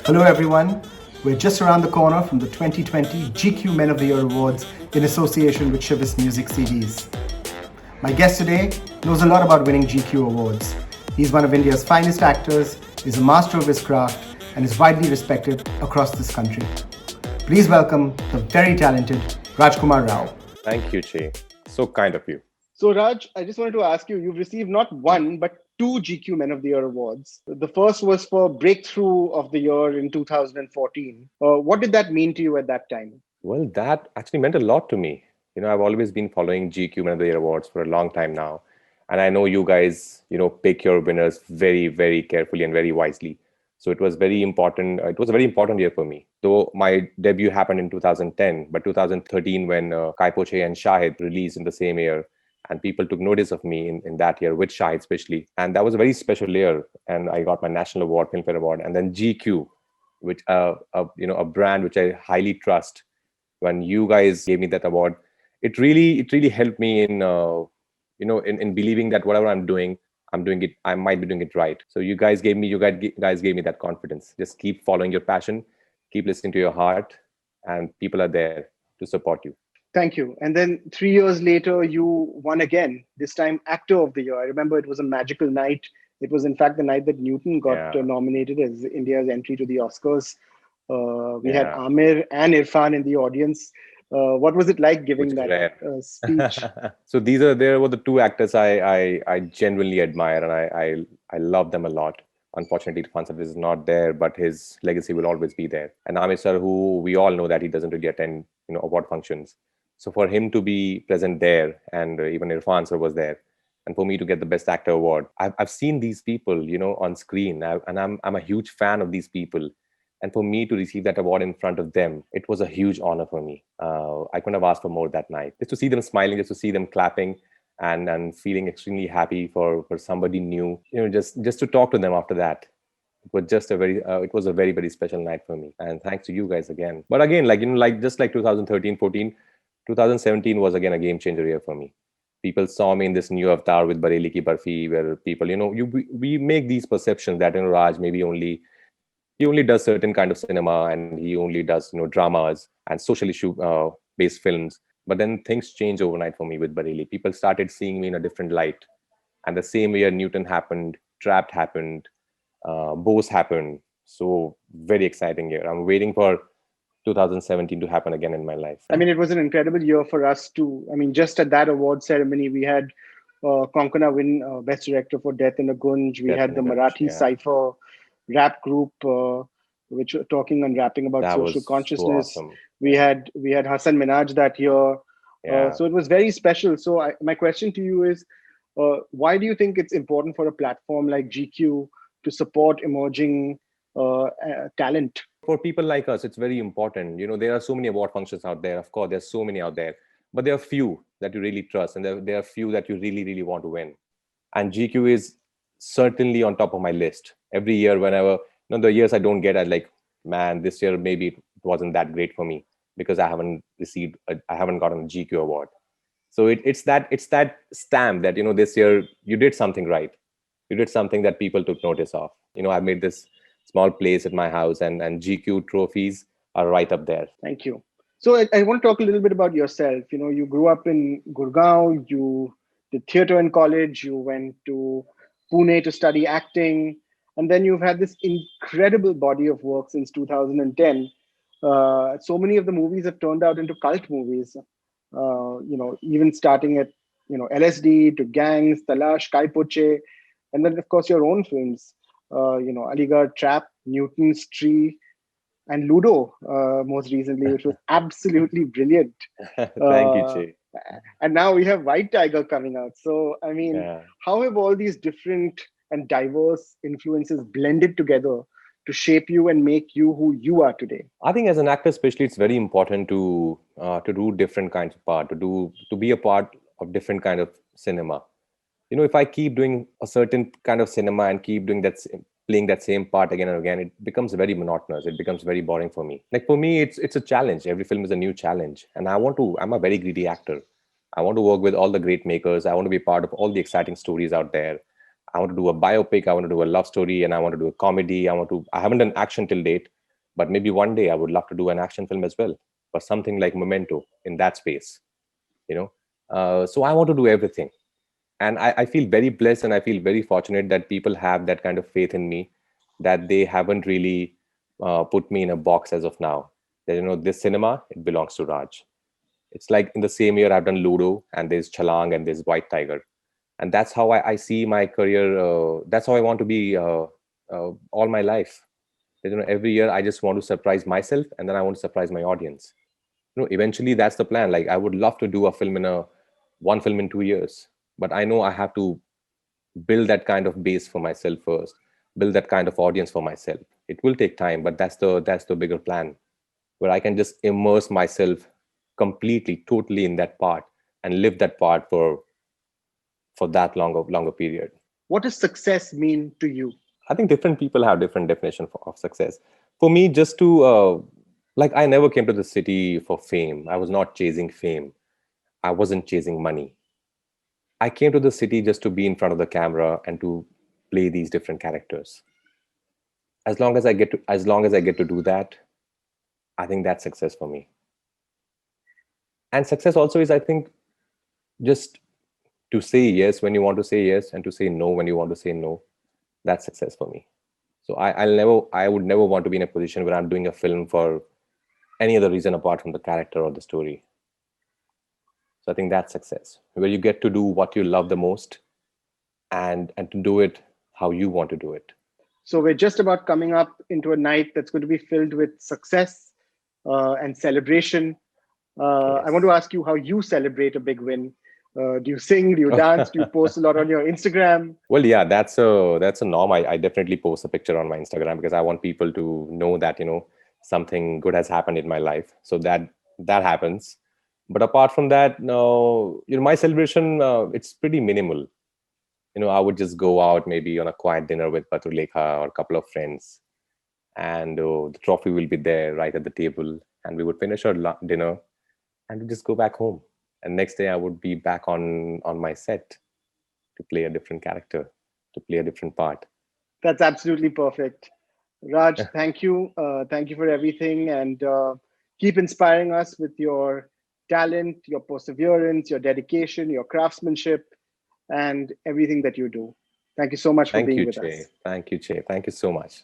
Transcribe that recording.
Hello, everyone. We're just around the corner from the 2020 GQ Men of the Year Awards in association with Shivas Music CDs. My guest today knows a lot about winning GQ awards. He's one of India's finest actors, is a master of his craft, and is widely respected across this country. Please welcome the very talented Rajkummar Rao. Thank you, Che. So kind of you. So, Raj, I just wanted to ask you, you've received not one, but two GQ Men of the Year awards. The first was for Breakthrough of the Year in 2014. What did that mean to you at that time? Well, that actually meant a lot to me. I've always been following GQ Man of the Year Awards for a long time now. And I know you guys, pick your winners very, very carefully and very wisely. So it was very important. It was a very important year for me. Though my debut happened in 2010, but 2013 when Kai Poche and Shahid released in the same year, and people took notice of me in that year, with Shahid especially. And that was a very special year. And I got my National Award, Filmfare Award, and then GQ, which a brand which I highly trust. When you guys gave me that award, it really helped me in believing that whatever I'm doing it. I might be doing it right. So you guys gave me that confidence. Just keep following your passion, keep listening to your heart, and people are there to support you. Thank you. And then 3 years later, you won again, this time Actor of the Year. I remember it was a magical night. It was, in fact, the night that Newton got nominated as India's entry to the Oscars. We had Amir and Irfan in the audience. What was it like giving that speech? So there were the two actors I genuinely admire, and I love them a lot. Unfortunately, Irfan sir is not there, but his legacy will always be there. And Amir sir, who we all know that he doesn't really attend award functions. So for him to be present there, and even Irfan sir was there, and for me to get the Best Actor award, I've seen these people, on screen, and I'm a huge fan of these people. And for me to receive that award in front of them, it was a huge honor for me. I couldn't have asked for more that night. Just to see them smiling, just to see them clapping, and feeling extremely happy for somebody new. Just to talk to them after that. It was just it was a very, very special night for me. And thanks to you guys again. But again, just like 2013, 14, 2017 was again a game changer year for me. People saw me in this new avatar with Bareli Ki Barfi, where people, we make these perceptions that Raj maybe he only does certain kind of cinema, and he only does dramas and social issue based films. But then things changed overnight for me with Bareli. People started seeing me in a different light. And the same year Newton happened, Trapped happened, Bose happened. So very exciting year. I'm waiting for 2017 to happen again in my life. I mean, it was an incredible year for us too. I mean, just at that award ceremony, we had Konkona win Best Director for Death in a Gunj. We had the Marathi Cypher rap group, which were talking and rapping about social consciousness. So awesome. We had Hassan Minaj that year. So it was very special. So my question to you is, why do you think it's important for a platform like GQ to support emerging talent? For people like us, it's very important. There are so many award functions out there. Of course, there's so many out there. But there are few that you really trust, and there are few that you really, really want to win. And GQ is certainly on top of my list. Every year, whenever, the years I don't get, I like, man, this year maybe it wasn't that great for me because I haven't gotten a GQ award. So it's that stamp that, this year you did something right. You did something that people took notice of. I made this small place at my house, and GQ trophies are right up there. Thank you. So I want to talk a little bit about yourself. You grew up in Gurgaon, you did theater in college, you went to Pune to study acting, and then you've had this incredible body of work since 2010. So many of the movies have turned out into cult movies, even starting at, LSD to Gangs, Talash, Kai Poche, and then, of course, your own films, Aligarh Trap, Newton's Tree, and Ludo, most recently, which was absolutely brilliant. Thank you, Che. And now we have White Tiger coming out. So, I mean, how have all these different and diverse influences blended together to shape you and make you who you are today? I think as an actor, especially, it's very important to do different kinds of part, to be a part of different kind of cinema. If I keep doing a certain kind of cinema and keep doing playing that same part again and again, it becomes very monotonous. It becomes very boring for me. Like for me, it's a challenge. Every film is a new challenge. And I'm a very greedy actor. I want to work with all the great makers. I want to be part of all the exciting stories out there. I want to do a biopic, I want to do a love story, and I want to do a comedy. I haven't done action till date, but maybe one day I would love to do an action film as well, or something like Memento in that space, you know. So I want to do everything. And I feel very blessed and I feel very fortunate that people have that kind of faith in me, that they haven't really put me in a box as of now. That, this cinema, it belongs to Raj. It's like in the same year I've done Ludo, and there's Chalang, and there's White Tiger. And that's how I see my career. That's how I want to be all my life. That, every year I just want to surprise myself, and then I want to surprise my audience. Eventually that's the plan. Like, I would love to do one film in 2 years, but I know I have to build that kind of base for myself first, build that kind of audience for myself. It will take time, but that's the bigger plan, where I can just immerse myself completely, totally in that part, and live that part for that longer period. What does success mean to you? I think different people have different definition of success. For me, just to I never came to the city for fame. I was not chasing fame. I wasn't chasing money. I came to the city just to be in front of the camera and to play these different characters. As long as I get to do that, I think that's success for me. And success also is, I think, just to say yes when you want to say yes, and to say no when you want to say no. That's success for me. So I would never want to be in a position where I'm doing a film for any other reason apart from the character or the story. So I think that's success, where you get to do what you love the most, and to do it how you want to do it. So we're just about coming up into a night that's going to be filled with success and celebration. Yes. I want to ask you how you celebrate a big win. Do you sing? Do you dance? Do you post a lot on your Instagram? Well, yeah, that's a norm. I definitely post a picture on my Instagram, because I want people to know that, something good has happened in my life. So that happens. But apart from that, no, my celebration, it's pretty minimal. I would just go out maybe on a quiet dinner with Patrulekha or a couple of friends, and the trophy will be there right at the table, and we would finish our dinner and we'd just go back home. And next day I would be back on my set to play a different character, to play a different part. That's absolutely perfect. Raj, thank you. Thank you for everything, and keep inspiring us with your talent, your perseverance, your dedication, your craftsmanship, and everything that you do. Thank you so much for being with us. Thank you, Che. Thank you so much.